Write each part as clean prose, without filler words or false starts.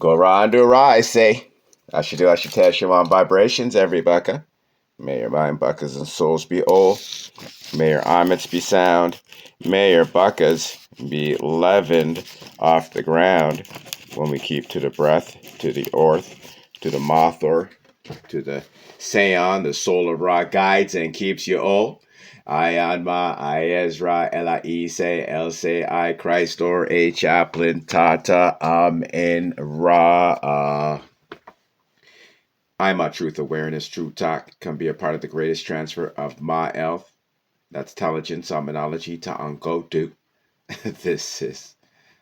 Go raw and do raw, I say. I should test your mind vibrations, every bucka. May your mind buckas and souls be old. May your armaments be sound. May your buckas be leavened off the ground when we keep to the breath, to the earth, to the mothor, to the Seon, the soul of Ra guides and keeps you old. I Anma, I Ezra, Ella Ise, Else, I Christ, or A Chaplain, Tata, in Ra. I'm a truth awareness, true talk can be a part of the greatest transfer of my elf. That's intelligence, terminology to ungodu. This is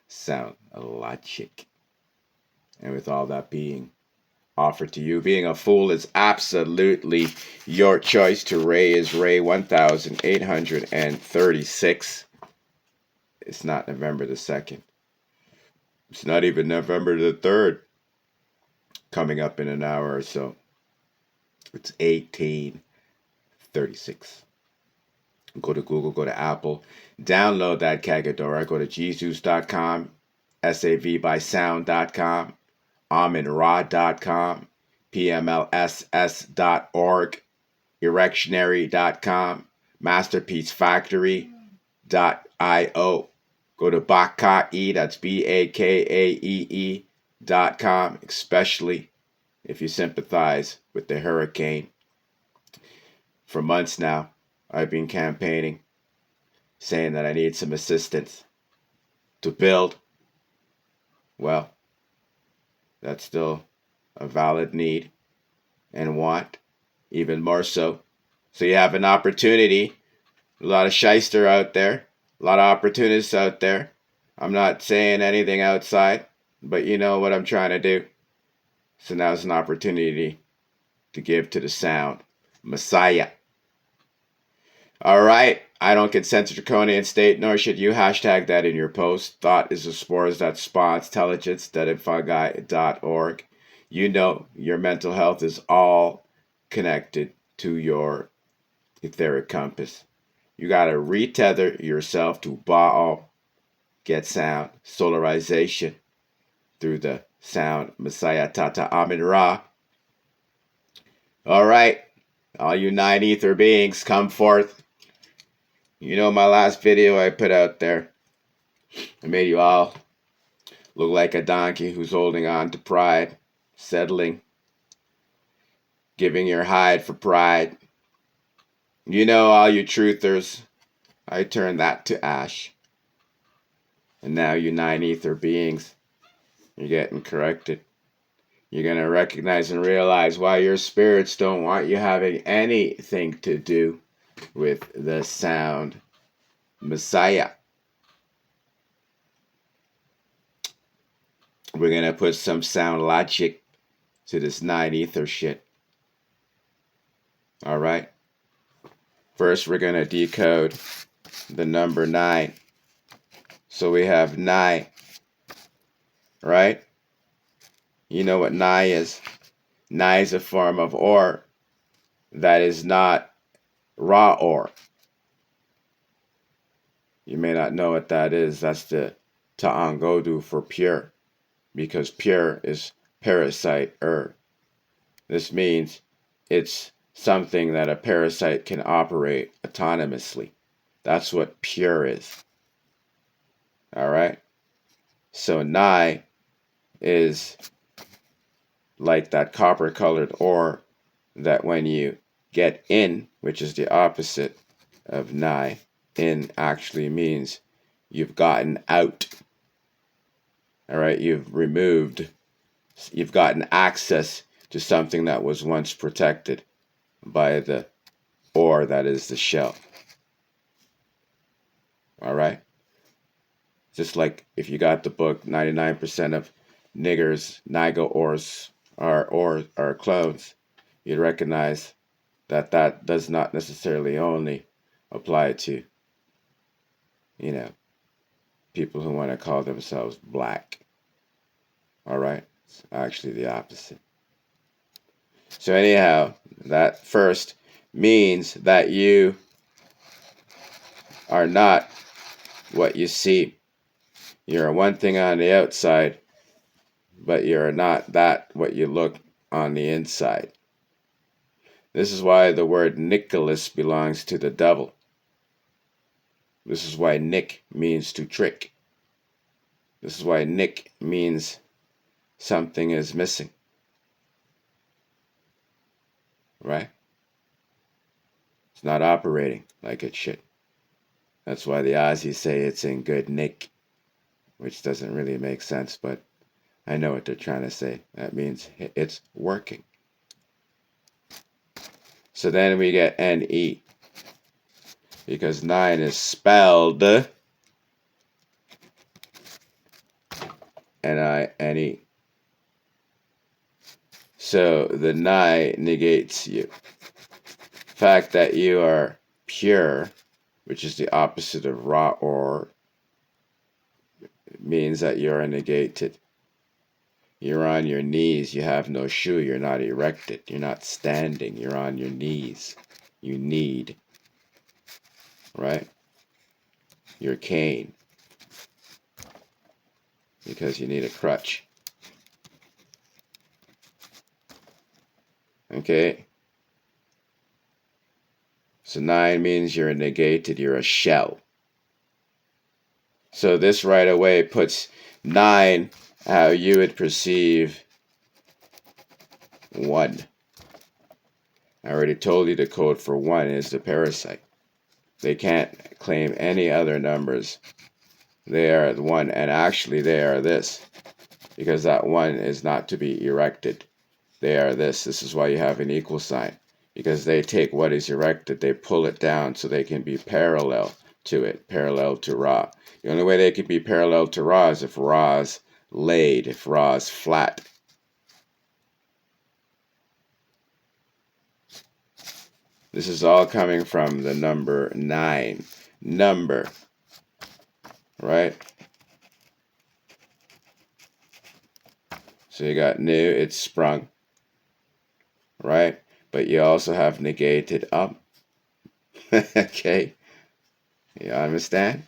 sound logic. And with all that being offered to you, being a fool is absolutely your choice. To Ray is Ray 1836. It's not November the 2nd. It's not even November the 3rd. Coming up in an hour or so. It's 1836. Go to Google, go to Apple, download that Kagadora, go to jesus.com, savbysound.com, aminra.com, pmlss.org, erectionary.com, masterpiecefactory.io. Go to Bakae, that's BAKAEE.com, especially if you sympathize with the hurricane. For months now, I've been campaigning, saying that I need some assistance to build. Well, that's still a valid need and want, even more so. So you have an opportunity. A lot of shyster out there, a lot of opportunists out there. I'm not saying anything outside, but you know what I'm trying to do. So now's an opportunity to give to the sound. Messiah. All right. I don't consent to draconian state, nor should you hashtag that in your post. Thought is the spores that spawns intelligence.infoguy.org. You know your mental health is all connected to your etheric compass. You got to retether yourself to Baal, get sound, solarization through the sound Messiah Tata Amin Ra. All right. All you 9 ether beings, come forth. You know my last video I put out there, I made you all look like a donkey who's holding on to pride, settling, giving your hide for pride. You know, all you truthers, I turned that to ash. And now you 9 ether beings, you're getting corrected. You're going to recognize and realize why your spirits don't want you having anything to do with the sound Messiah. We're going to put some sound logic to this 9 ether shit. All right. First, we're going to decode the number 9. So we have 9. Right? You know what Nai is? Nai is a form of ore that is not raw ore. You may not know what that is. That's the Ta'angodu for pure, because pure is parasite This means it's something that a parasite can operate autonomously. That's what pure is. All right? So Nai is like that copper-colored ore that when you get in, which is the opposite of Nai, in actually means you've gotten out. All right? You've gotten access to something that was once protected by the ore that is the shell. All right? Just like if you got the book, 99% of niggers, Nigo ores are clones, you'd recognize that that does not necessarily only apply to, you know, people who want to call themselves black. All right? It's actually the opposite. So anyhow, that first means that you are not what you see. You're one thing on the outside, but you're not that what you look on the inside. This is why the word Nicholas belongs to the devil. This is why Nick means to trick. This is why Nick means something is missing. Right? It's not operating like it should. That's why the Aussies say it's in good nick, which doesn't really make sense, but I know what they're trying to say. That means it's working. So then we get NE, because 9 is spelled N-I-N-E. So the ni negates you. The fact that you are pure, which is the opposite of ra or, means that you are negated. You're on your knees, you have no shoe, you're not erected, you're not standing, you're on your knees. You need, right? Your cane, because you need a crutch. Okay? So 9 means you're negated, you're a shell. So this right away puts 9 how you would perceive 1. I already told you the code for 1 is the parasite. They can't claim any other numbers. They are the 1, and actually they are this, because that 1 is not to be erected. They are this. This is why you have an equal sign, because they take what is erected, they pull it down so they can be parallel to it, parallel to Ra. The only way they could be parallel to Ra is if Ra's laid, if Ra's flat. This is all coming from the number 9. Number, right? So you got new, it's sprung, right? But you also have negated up. Okay? You understand?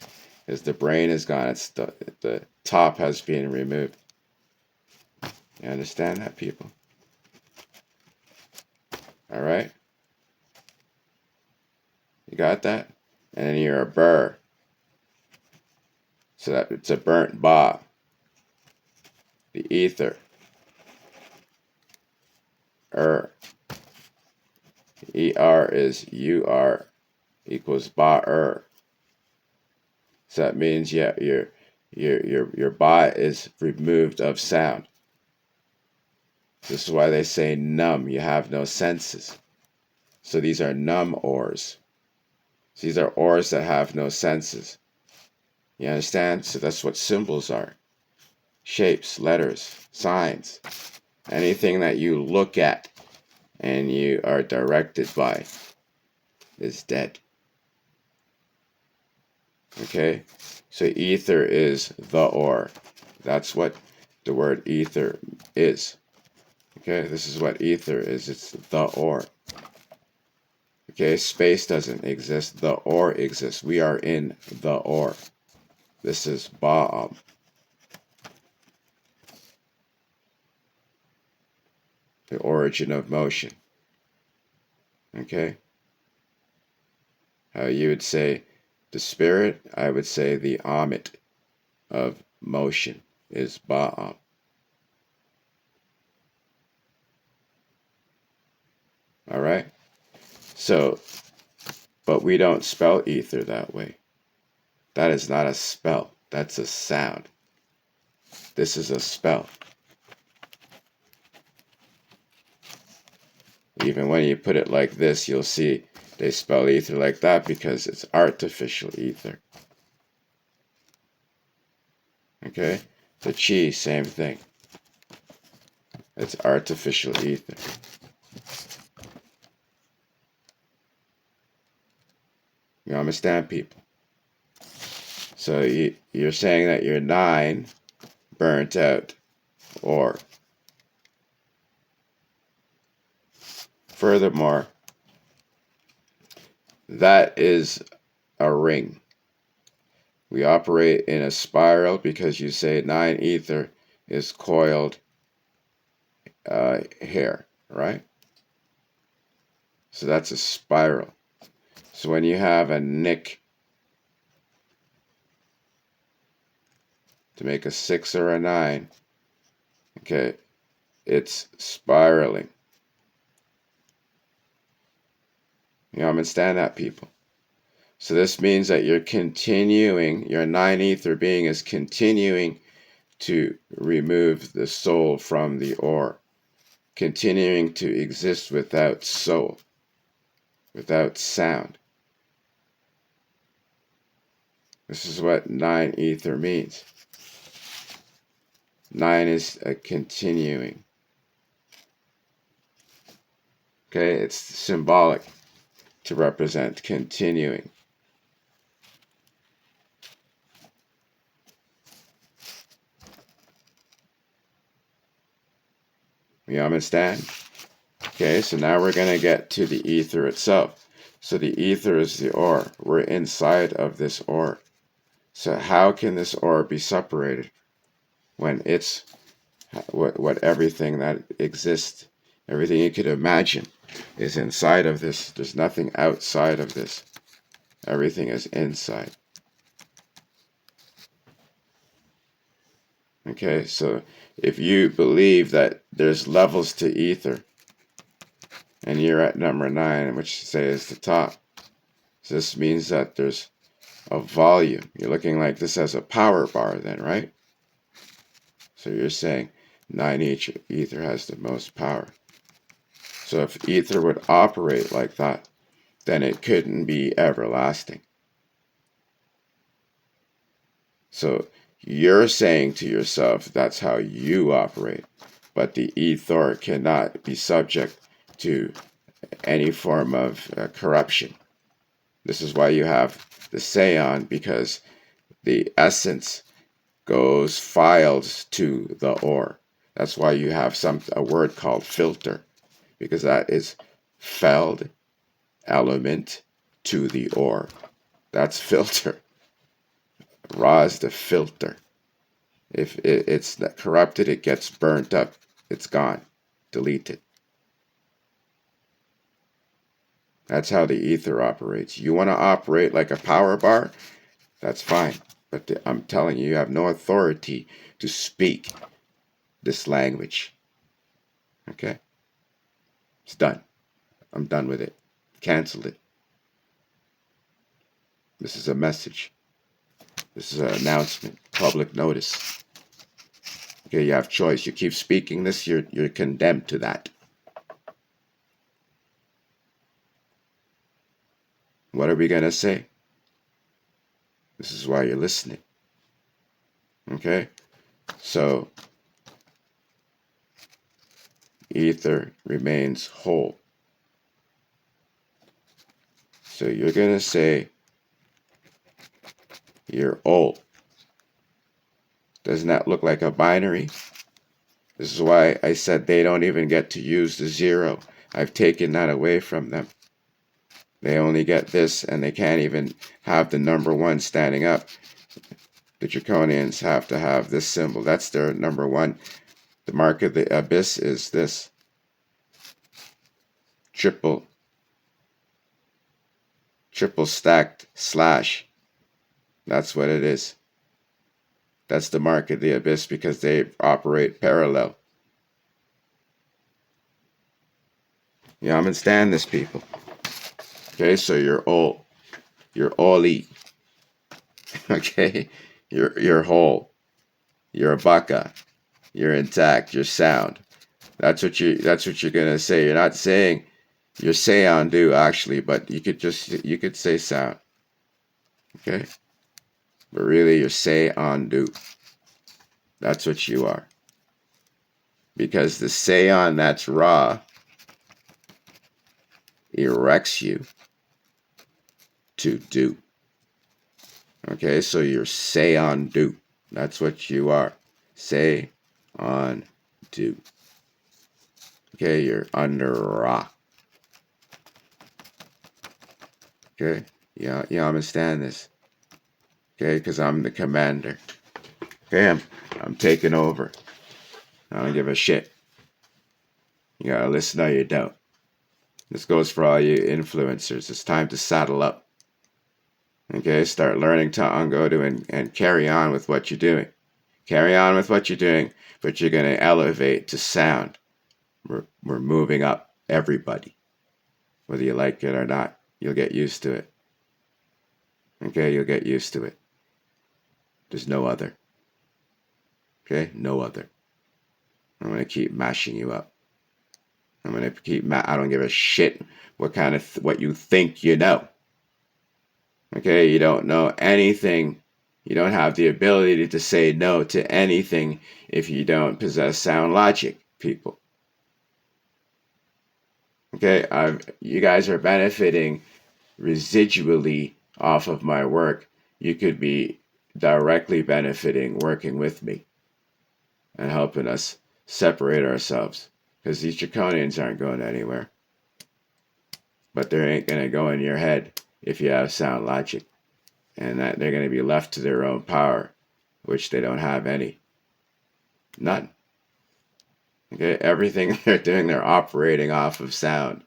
Because the brain is gone. It's the top has been removed. You understand that, people? All right? You got that? And then you're a burr. So that it's a burnt ba. The ether. ER is UR equals ba. So that means your ba is removed of sound. This is why they say numb. You have no senses. So these are numb ores. These are ores that have no senses. You understand? So that's what symbols are. Shapes, letters, signs. Anything that you look at and you are directed by is dead. Okay? So ether is the ore. That's what the word ether is. Okay? This is what ether is. It's the ore. Okay? Space doesn't exist. The ore exists. We are in the ore. This is Ba'am. The origin of motion. Okay? How you would say the spirit, I would say the Amit of motion is Ba'am. All right? So, but we don't spell ether that way. That is not a spell. That's a sound. This is a spell. Even when you put it like this, you'll see they spell ether like that because it's artificial ether. Okay? The chi, same thing. It's artificial ether. You understand, people? So you're saying that you're 9 burnt out, or furthermore, that is a ring. We operate in a spiral because you say 9 ether is coiled hair, right? So that's a spiral. So when you have a nick to make a 6 or a 9, okay, it's spiraling. You understand that, people? So this means that you're continuing, your 9 ether being is continuing to remove the soul from the ore, continuing to exist without soul, without sound. This is what 9 ether means. 9 is a continuing. Okay, it's symbolic to represent continuing. You understand? Okay, so now we're going to get to the ether itself. So the ether is the ore. We're inside of this ore. So how can this ore be separated when it's what everything that exists, everything you could imagine is inside of this? There's nothing outside of this. Everything is inside. Okay, so if you believe that there's levels to ether, and you're at number 9, which say is the top, so this means that there's a volume. You're looking like this as a power bar then, right? So you're saying 9 ether has the most power. So if ether would operate like that, then it couldn't be everlasting. So you're saying to yourself that's how you operate, but the ether cannot be subject to any form of corruption. This is why you have the seon, because the essence goes filed to the ore. That's why you have a word called filter, because that is feld element to the ore. That's filter. Ra is the filter. If it's corrupted, it gets burnt up. It's gone. Deleted. That's how the ether operates. You want to operate like a power bar? That's fine. But I'm telling you, you have no authority to speak this language. Okay? It's done. I'm done with it. Canceled it. This is a message. This is an announcement. Public notice. Okay, you have choice. You keep speaking this, you're condemned to that. What are we going to say? This is why you're listening. Okay? So, ether remains whole. So you're going to say, you're old. Doesn't that look like a binary? This is why I said they don't even get to use the 0. I've taken that away from them. They only get this, and they can't even have the number 1 standing up. The Draconians have to have this symbol. That's their number 1. The mark of the abyss is this. Triple stacked slash. That's what it is. That's the mark of the abyss, because they operate parallel. You understand this, people? Okay, so you're all. You're Oli. Okay? You're whole. You're a baka. You're intact. You're sound. That's what you're gonna say. You're not saying you're seon-do actually, but you could say sound. Okay? But really you're seon-do. That's what you are. Because the seon that's Ra erects you to do. Okay, so you're seon-do. That's what you are. Seon-do. Okay, you're under Ra. Okay, yeah, you understand this. Okay, because I'm the commander. Okay, I'm taking over. I don't give a shit. You gotta listen or you don't. This goes for all you influencers. It's time to saddle up. Okay, start learning to Angodu and carry on with what you're doing. Carry on with what you're doing, but you're going to elevate to sound. We're moving up everybody. Whether you like it or not, you'll get used to it. Okay, you'll get used to it. There's no other. Okay, no other. I'm going to keep mashing you up. I'm going to keep, I don't give a shit what you think you know. Okay, you don't know anything. You don't have the ability to say no to anything if you don't possess sound logic, people. Okay, you guys are benefiting residually off of my work. You could be directly benefiting working with me and helping us separate ourselves, because these draconians aren't going anywhere. But they ain't going to go in your head if you have sound logic, and that they're going to be left to their own power, which they don't have any. None. Okay, everything they're doing, they're operating off of sound.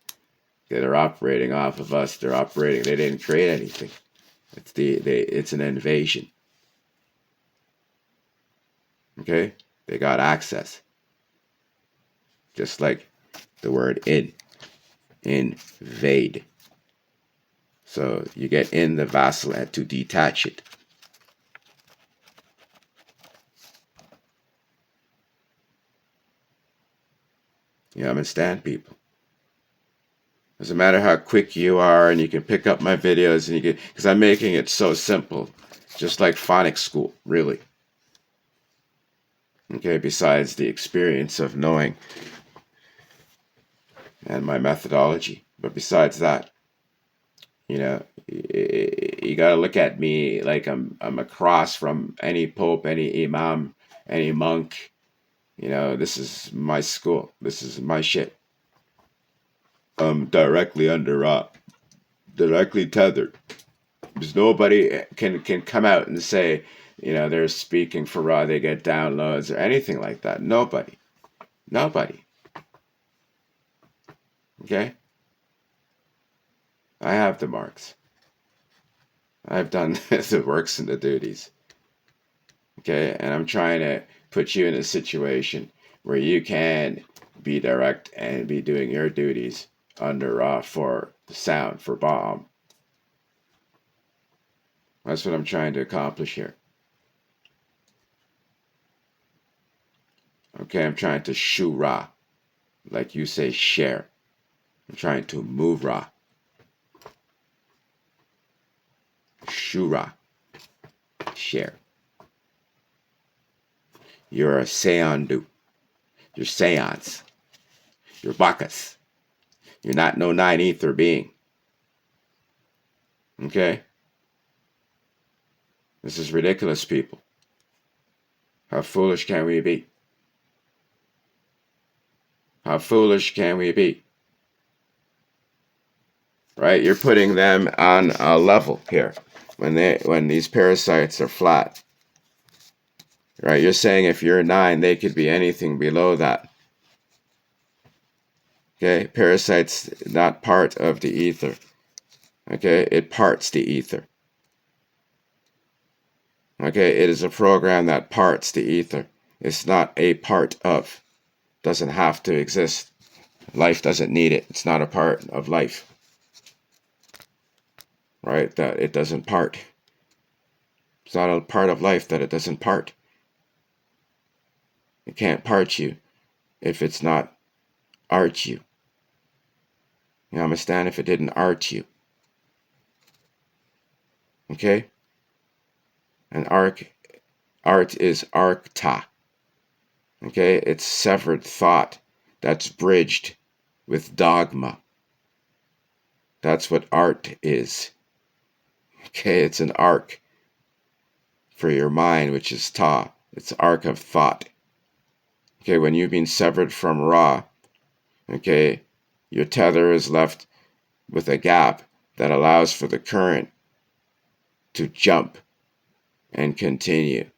Okay, they're operating off of us. They didn't create anything. It's an invasion. Okay, they got access. Just like the word invade. So you get in the vassal and to detach it. You understand, people? Doesn't matter how quick you are, and you can pick up my videos, and because I'm making it so simple, just like phonics school, really. Okay, besides the experience of knowing and my methodology, but besides that, you got to look at me like I'm across from any pope, any imam, any monk. This is my school. This is my shit. I'm directly directly tethered. Because nobody can come out and say, they're speaking for Ra, they get downloads or anything like that. Nobody. Okay? I have the marks. I've done the works and the duties. Okay? And I'm trying to put you in a situation where you can be direct and be doing your duties under Ra for sound, for Baum. That's what I'm trying to accomplish here. Okay, I'm trying to shoo Ra, like you say, share. I'm trying to move Ra. Shoo Ra. Share. You're a seandu. You're seance. You're Bacchus. You're not no nine ether being. Okay? This is ridiculous, people. How foolish can we be? How foolish can we be? Right? You're putting them on a level here when these parasites are flat. Right? You're saying if you're 9, they could be anything below that. Okay? Parasites not part of the ether. Okay? It parts the ether. Okay? It is a program that parts the ether. It's not a part of. Doesn't have to exist. Life doesn't need it. It's not a part of life. Right? That it doesn't part. It's not a part of life that it doesn't part. It can't part you if it's not art you. You understand? If it didn't art you. Okay? And art is arcta. Okay? It's severed thought that's bridged with dogma. That's what art is. Okay? It's an arc for your mind, which is ta. It's arc of thought. Okay? When you've been severed from Ra, okay, your tether is left with a gap that allows for the current to jump and continue.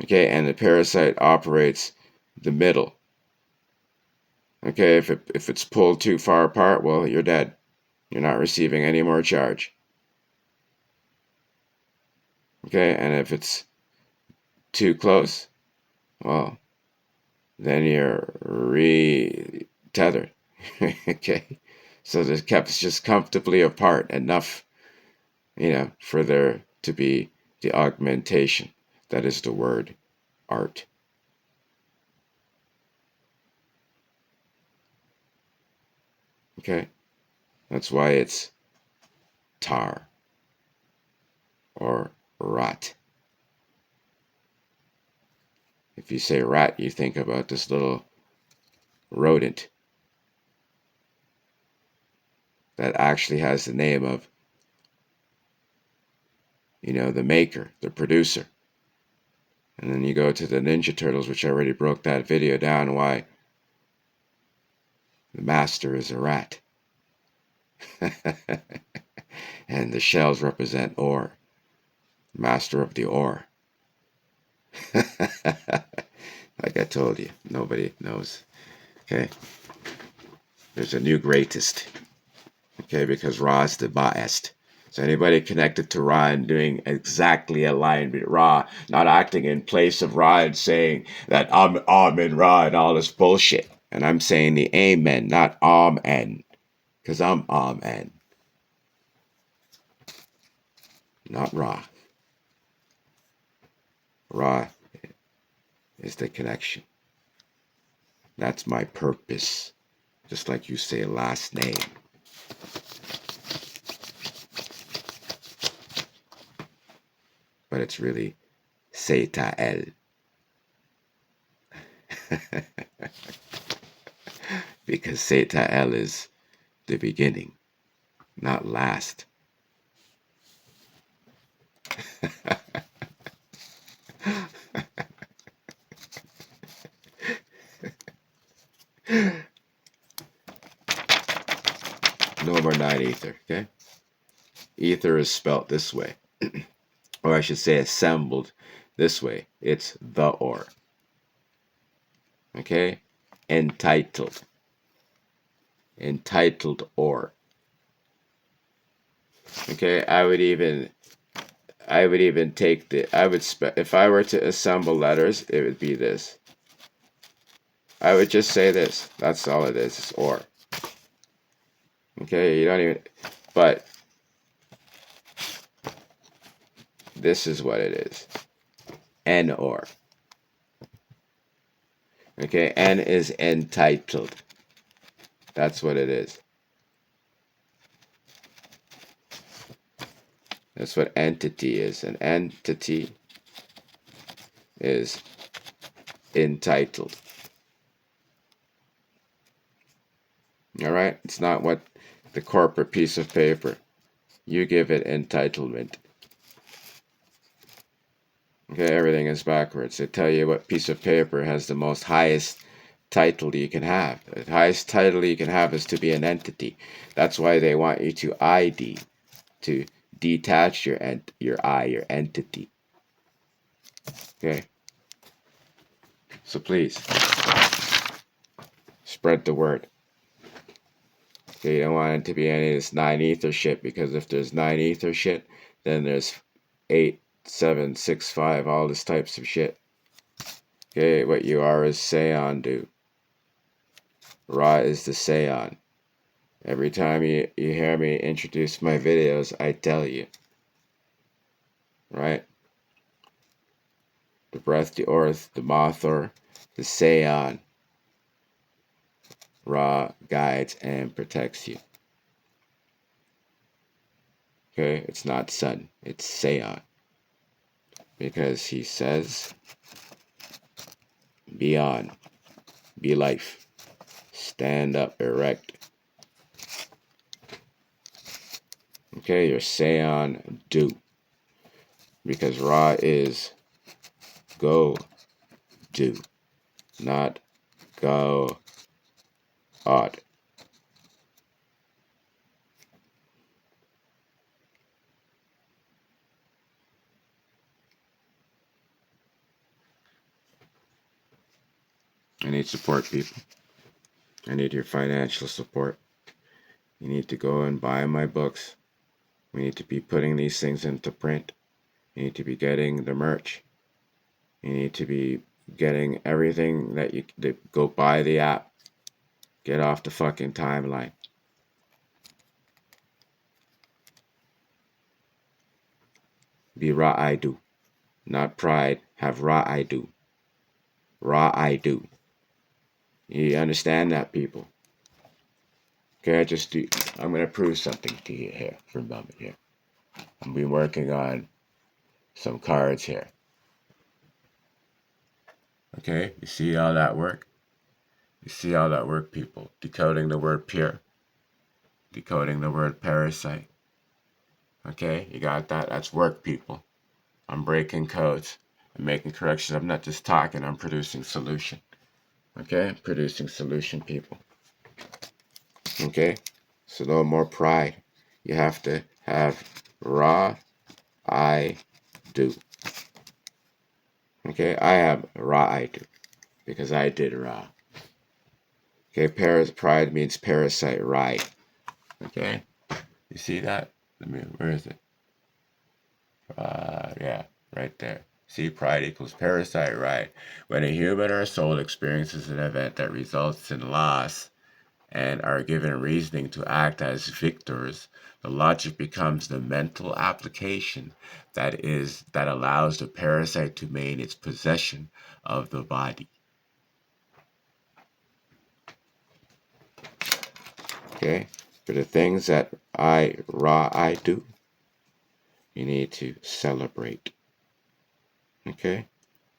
Okay, and the parasite operates the middle. Okay, if it's pulled too far apart, well, you're dead. You're not receiving any more charge. Okay, and if it's too close, well, then you're re-tethered. Okay, so the kept just comfortably apart enough, for there to be the augmentation. That is the word art. Okay, that's why it's tar or rat. If you say rat, you think about this little rodent that actually has the name of, the maker, the producer. And then you go to the Ninja Turtles, which I already broke that video down, why the master is a rat. And the shells represent ore, master of the ore. Like I told you, nobody knows. Okay? There's a new greatest. Okay, because Ra is the best. So anybody connected to Ra and doing exactly aligned with Ra, not acting in place of Ra and saying that I'm in Ra and all this bullshit. And I'm saying the amen, not amen. Because I'm amen. Not Ra. Ra is the connection. That's my purpose. Just like you say last name. But it's really Setael. Because Setael is the beginning, not last. No more 9 ether, okay? Ether is spelt this way. Or I should say assembled this way. It's the or. Okay? Entitled. Entitled or. Okay? I would even take if I were to assemble letters, it would be this. I would just say this. That's all it is. It's or. Okay? You don't even, but this is what it is. N or. Okay? N is entitled. That's what it is. That's what entity is. An entity is entitled. All right? It's not what the corporate piece of paper. You give it entitlement. Okay, everything is backwards. They tell you what piece of paper has the most highest title you can have. The highest title you can have is to be an entity. That's why they want you to ID, to detach your entity. Okay? So please, spread the word. Okay, you don't want it to be any of this 9 ether shit, because if there's 9 ether shit, then there's 8, 7, 6, 5, all this types of shit. Okay, what you are is Seon, dude. Ra is the Seon. Every time you hear me introduce my videos, I tell you. Right? The breath, the earth, the Mothor, the Seon. Ra guides and protects you. Okay, it's not sun, it's Seon. Because he says, be on, be life, stand up erect. Okay, you're Seon do. Because Ra is go do, not go ought. I need support, people. I need your financial support. You need to go and buy my books. We need to be putting these things into print. You need to be getting the merch. You need to be getting everything that go buy the app. Get off the fucking timeline. Be raw I do. Not pride. Have raw I do. Raw I do. You understand that, people? Okay, I'm gonna prove something to you here for a moment here. I've been working on some cards here. Okay, you see all that work? You see all that work, people? Decoding the word pure. Decoding the word parasite. Okay, you got that? That's work, people. I'm breaking codes. I'm making corrections. I'm not just talking, I'm producing solution. Okay, I'm producing solution, people. Okay, so no more pride. You have to have raw I do. Okay, I have raw I do because I did raw. Okay, pride means parasite right. Okay, you see that? Where is it? Yeah, right there. See, pride equals parasite right. When a human or a soul experiences an event that results in loss and are given reasoning to act as victors, the logic becomes the mental application that allows the parasite to maintain its possession of the body. Okay? For the things that I do, you need to celebrate. Okay?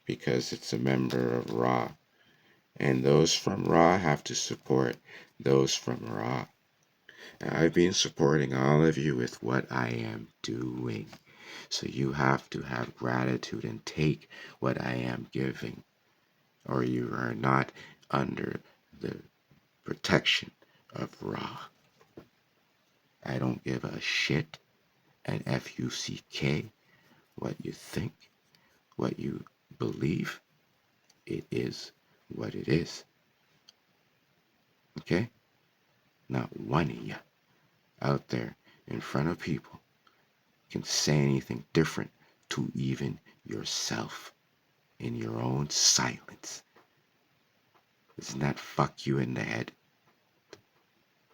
Because it's a member of Ra. And those from Ra have to support those from Ra. And I've been supporting all of you with what I am doing. So you have to have gratitude and take what I am giving, or you are not under the protection of Ra. I don't give a shit and F-U-C-K what you think, what you believe. It is what it is. Okay? Not one of you out there in front of people can say anything different to even yourself in your own silence. Doesn't that fuck you in the head?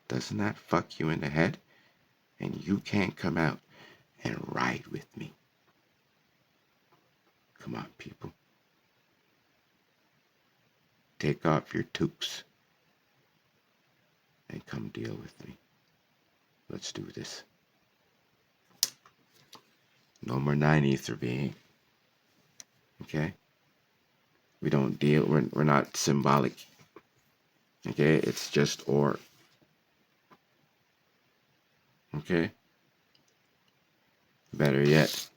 Doesn't that fuck you in the head? And you can't come out and ride with me. Come on, people. Take off your toques and come deal with me. Let's do this. No more 9 ether being. Okay? We don't deal, we're not symbolic. Okay? It's just or. Okay? Better yet.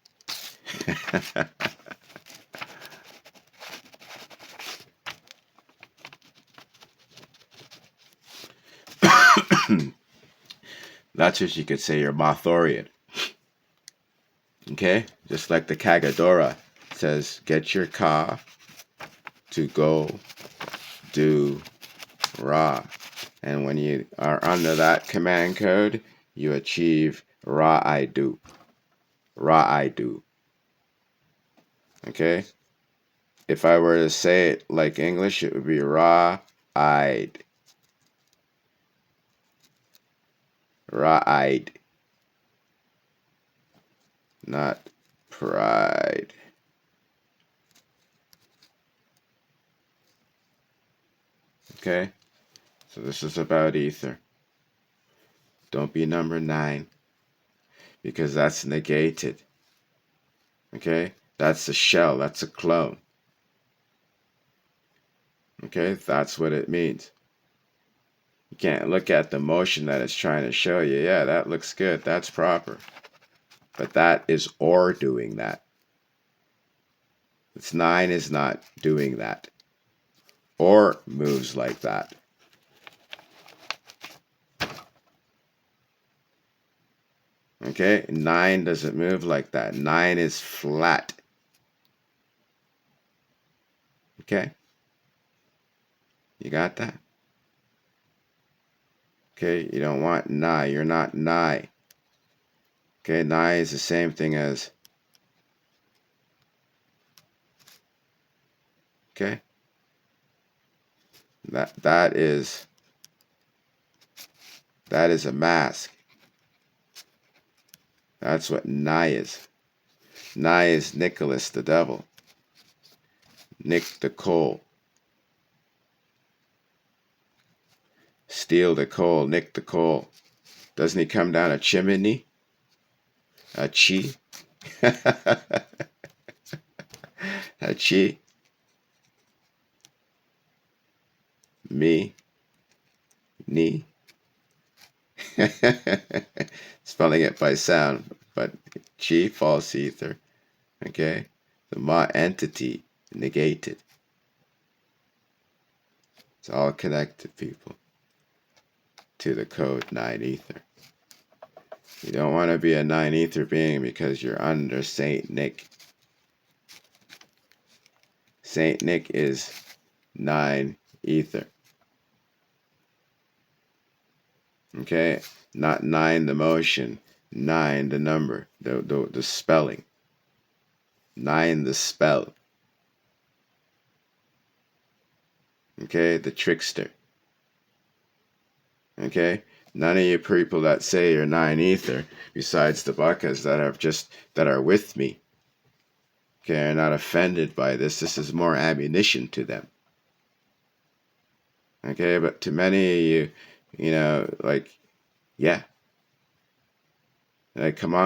That's what you could say, you're Mothorian. Okay? Just like the Kagadora says, get your ka to go do Ra. And when you are under that command code, you achieve Ra I do. Ra I do. Okay? If I were to say it like English, it would be Ra I'd. Ra I'd. Not pride. Okay? So this is about ether. Don't be number 9. Because that's negated. Okay? That's a shell. That's a clone. Okay? That's what it means. You can't look at the motion that it's trying to show you. Yeah, that looks good. That's proper. But that is or doing that. It's 9 is not doing that. Or moves like that. Okay? 9 doesn't move like that. 9 is flat. Okay? You got that? Okay, you don't want nigh. You're not nigh. Okay, nigh is the same thing as, okay? That is a mask. That's what nigh is. Nigh is Nicholas the devil. Nick the coal. Steal the coal, nick the coal. Doesn't he come down a chimney? A chi? A chi? Me? Ni? Spelling it by sound, but chi, false ether. Okay? The ma entity, negated. It's all connected, people, to the code 9 ether. You don't want to be a 9 ether being because you're under Saint Nick. Saint Nick is 9 ether. Okay? Not 9 the motion, 9 the number, the spelling. 9 the spell. Okay? The trickster. Okay? None of you people that say you're 9 ether, besides the buckas that are with me, okay, are not offended by this. This is more ammunition to them. Okay, but to many of you, like, yeah. Like, come on.